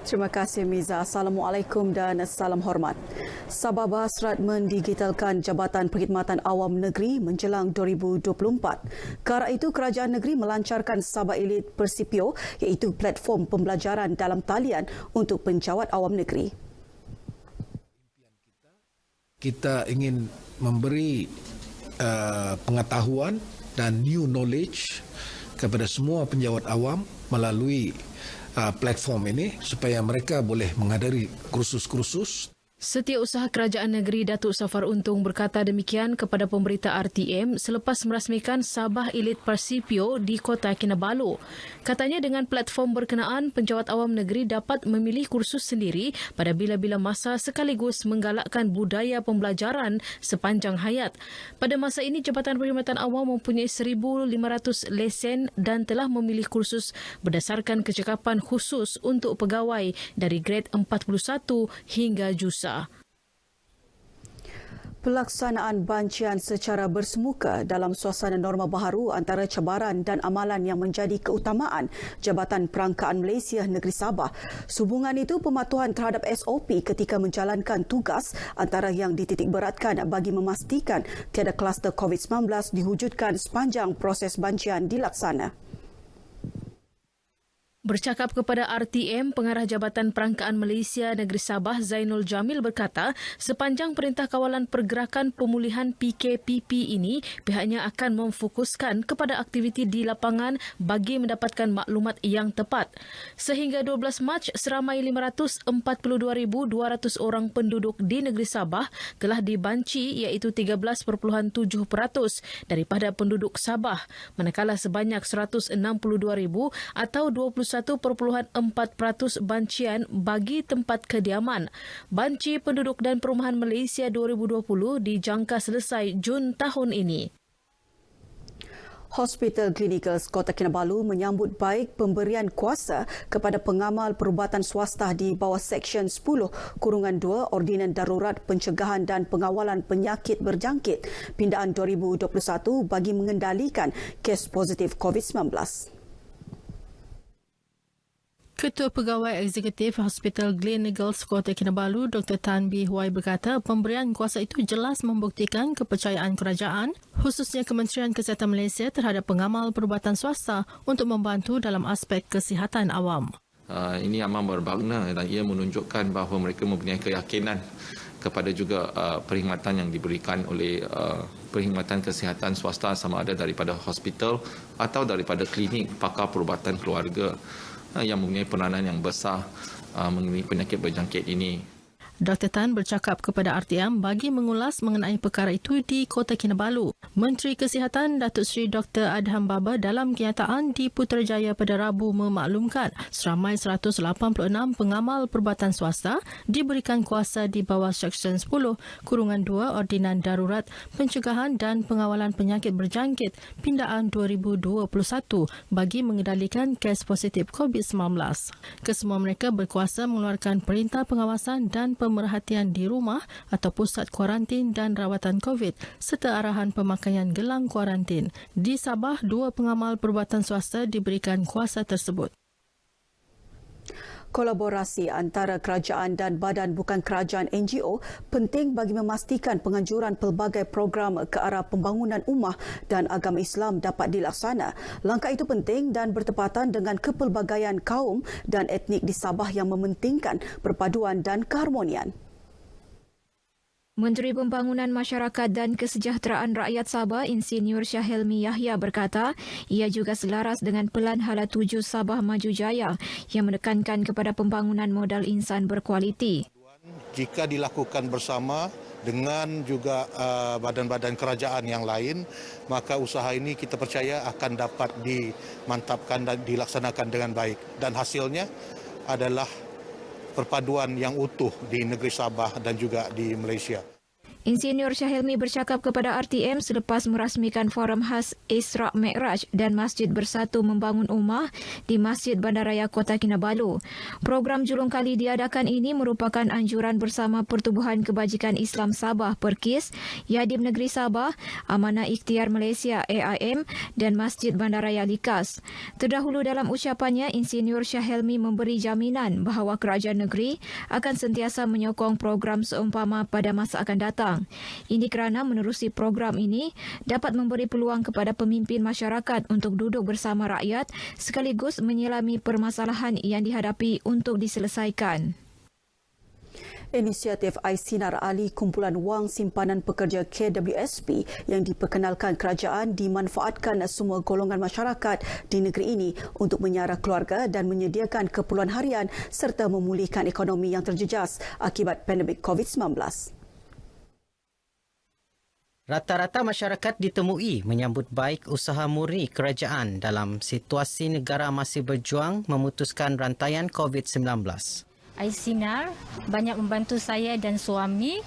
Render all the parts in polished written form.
Terima kasih Miza. Assalamualaikum dan salam hormat. Sabah berhasrat mendigitalkan Jabatan Perkhidmatan Awam Negeri menjelang 2024. Ke arah itu, kerajaan negeri melancarkan Sabah Elite Persipio iaitu platform pembelajaran dalam talian untuk penjawat awam negeri. Kita ingin memberi pengetahuan dan new knowledge kepada semua penjawat awam melalui platform ini supaya mereka boleh menghadiri kursus-kursus. Setiausaha Kerajaan Negeri Datuk Safar Untung berkata demikian kepada pemberita RTM selepas merasmikan Sabah Elite Persipio di Kota Kinabalu. Katanya dengan platform berkenaan, penjawat awam negeri dapat memilih kursus sendiri pada bila-bila masa sekaligus menggalakkan budaya pembelajaran sepanjang hayat. Pada masa ini, Jabatan Perkhidmatan Awam mempunyai 1,500 lesen dan telah memilih kursus berdasarkan kecekapan khusus untuk pegawai dari grade 41 hingga JUSA. Pelaksanaan bancian secara bersemuka dalam suasana norma baharu antara cabaran dan amalan yang menjadi keutamaan Jabatan Perangkaan Malaysia Negeri Sabah. Sehubungan itu, pematuhan terhadap SOP ketika menjalankan tugas antara yang dititikberatkan bagi memastikan tiada kluster COVID-19 diwujudkan sepanjang proses bancian dilaksana. Bercakap kepada RTM, Pengarah Jabatan Perangkaan Malaysia Negeri Sabah Zainul Jamil berkata, sepanjang Perintah Kawalan Pergerakan Pemulihan PKPP ini, pihaknya akan memfokuskan kepada aktiviti di lapangan bagi mendapatkan maklumat yang tepat. Sehingga 12 Mac, seramai 542,200 orang penduduk di Negeri Sabah telah dibanci iaitu 13.7% daripada penduduk Sabah, manakala sebanyak 162,000 atau 21.4% bancian bagi tempat kediaman. Banci Penduduk dan Perumahan Malaysia 2020 dijangka selesai Jun tahun ini. Hospital Klinikal Kota Kinabalu menyambut baik pemberian kuasa kepada pengamal perubatan swasta di bawah Seksyen 10-2 Ordinan Darurat Pencegahan dan Pengawalan Penyakit Berjangkit pindaan 2021 bagi mengendalikan kes positif COVID-19. Ketua Pegawai Eksekutif Hospital Gleneagles Kota Kinabalu, Dr. Tan Bee Huai berkata pemberian kuasa itu jelas membuktikan kepercayaan kerajaan, khususnya Kementerian Kesihatan Malaysia terhadap pengamal perubatan swasta untuk membantu dalam aspek kesihatan awam. Ini amat bermakna dan ia menunjukkan bahawa mereka mempunyai keyakinan kepada juga perkhidmatan yang diberikan oleh perkhidmatan kesihatan swasta sama ada daripada hospital atau daripada klinik pakar perubatan keluarga yang mempunyai peranan yang besar mengenai penyakit berjangkit ini. Dr. Tan bercakap kepada RTM bagi mengulas mengenai perkara itu di Kota Kinabalu. Menteri Kesihatan Datuk Seri Dr. Adham Baba dalam kenyataan di Putrajaya pada Rabu memaklumkan seramai 186 pengamal perubatan swasta diberikan kuasa di bawah Seksyen 10-2 Ordinan Darurat Pencegahan dan Pengawalan Penyakit Berjangkit pindaan 2021 bagi mengendalikan kes positif COVID-19. Kesemua mereka berkuasa mengeluarkan perintah pengawasan dan pemerhatian di rumah atau pusat kuarantin dan rawatan COVID serta arahan pemakaian gelang kuarantin. Di Sabah, 2 pengamal perubatan swasta diberikan kuasa tersebut. Kolaborasi antara kerajaan dan badan bukan kerajaan NGO penting bagi memastikan penganjuran pelbagai program ke arah pembangunan ummah dan agama Islam dapat dilaksana. Langkah itu penting dan bertepatan dengan kepelbagaian kaum dan etnik di Sabah yang mementingkan perpaduan dan keharmonian. Menteri Pembangunan Masyarakat dan Kesejahteraan Rakyat Sabah, Insinyur Syahelmi Yahya berkata, ia juga selaras dengan Pelan Hala 7 Sabah Maju Jaya yang menekankan kepada pembangunan modal insan berkualiti. Jika dilakukan bersama dengan juga badan-badan kerajaan yang lain, maka usaha ini kita percaya akan dapat dimantapkan dan dilaksanakan dengan baik. Dan hasilnya adalah perpaduan yang utuh di negeri Sabah dan juga di Malaysia. Insinyur Syahelmi bercakap kepada RTM selepas merasmikan forum khas Isra' Mi'raj dan Masjid Bersatu Membangun Ummah di Masjid Bandaraya Kota Kinabalu. Program julung kali diadakan ini merupakan anjuran bersama Pertubuhan Kebajikan Islam Sabah Perkis, Yadim Negeri Sabah, Amanah Ikhtiar Malaysia AIM dan Masjid Bandaraya Likas. Terdahulu dalam ucapannya, Insinyur Syahelmi memberi jaminan bahawa kerajaan negeri akan sentiasa menyokong program seumpama pada masa akan datang. Ini kerana menerusi program ini dapat memberi peluang kepada pemimpin masyarakat untuk duduk bersama rakyat sekaligus menyelami permasalahan yang dihadapi untuk diselesaikan. Inisiatif iSinar Ali kumpulan wang simpanan pekerja KWSP yang diperkenalkan kerajaan dimanfaatkan semua golongan masyarakat di negeri ini untuk menyara keluarga dan menyediakan keperluan harian serta memulihkan ekonomi yang terjejas akibat pandemik COVID-19. Rata-rata masyarakat ditemui menyambut baik usaha murni kerajaan dalam situasi negara masih berjuang memutuskan rantaian COVID-19. iSinar banyak membantu saya dan suami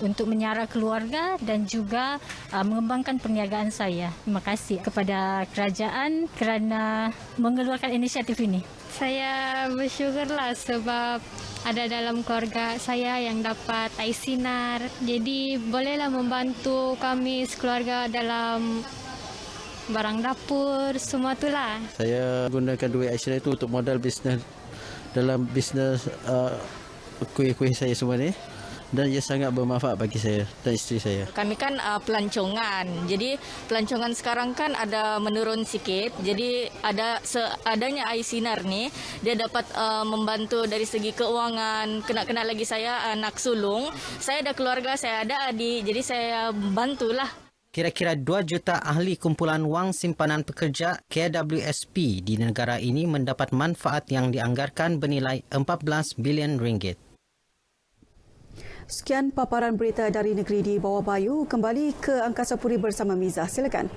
untuk menyara keluarga dan juga mengembangkan perniagaan saya. Terima kasih kepada kerajaan kerana mengeluarkan inisiatif ini. Saya bersyukurlah sebab ada dalam keluarga saya yang dapat iSinar. Jadi bolehlah membantu kami sekeluarga dalam barang dapur, semua itulah. Saya gunakan duit iSinar itu untuk modal bisnes dalam bisnes kuih-kuih saya semua ni. Dan ia sangat bermanfaat bagi saya dan isteri saya. Kami kan pelancongan. Jadi pelancongan sekarang kan ada menurun sikit. Jadi adanya iSinar ni dia dapat membantu dari segi keuangan. Kena lagi saya anak sulung. Saya ada keluarga, saya ada adik. Jadi saya bantulah. Kira-kira 2 juta ahli kumpulan wang simpanan pekerja KWSP di negara ini mendapat manfaat yang dianggarkan bernilai 14 bilion ringgit. Sekian paparan berita dari negeri di bawah bayu. Kembali ke Angkasa Puri bersama Miza. Silakan.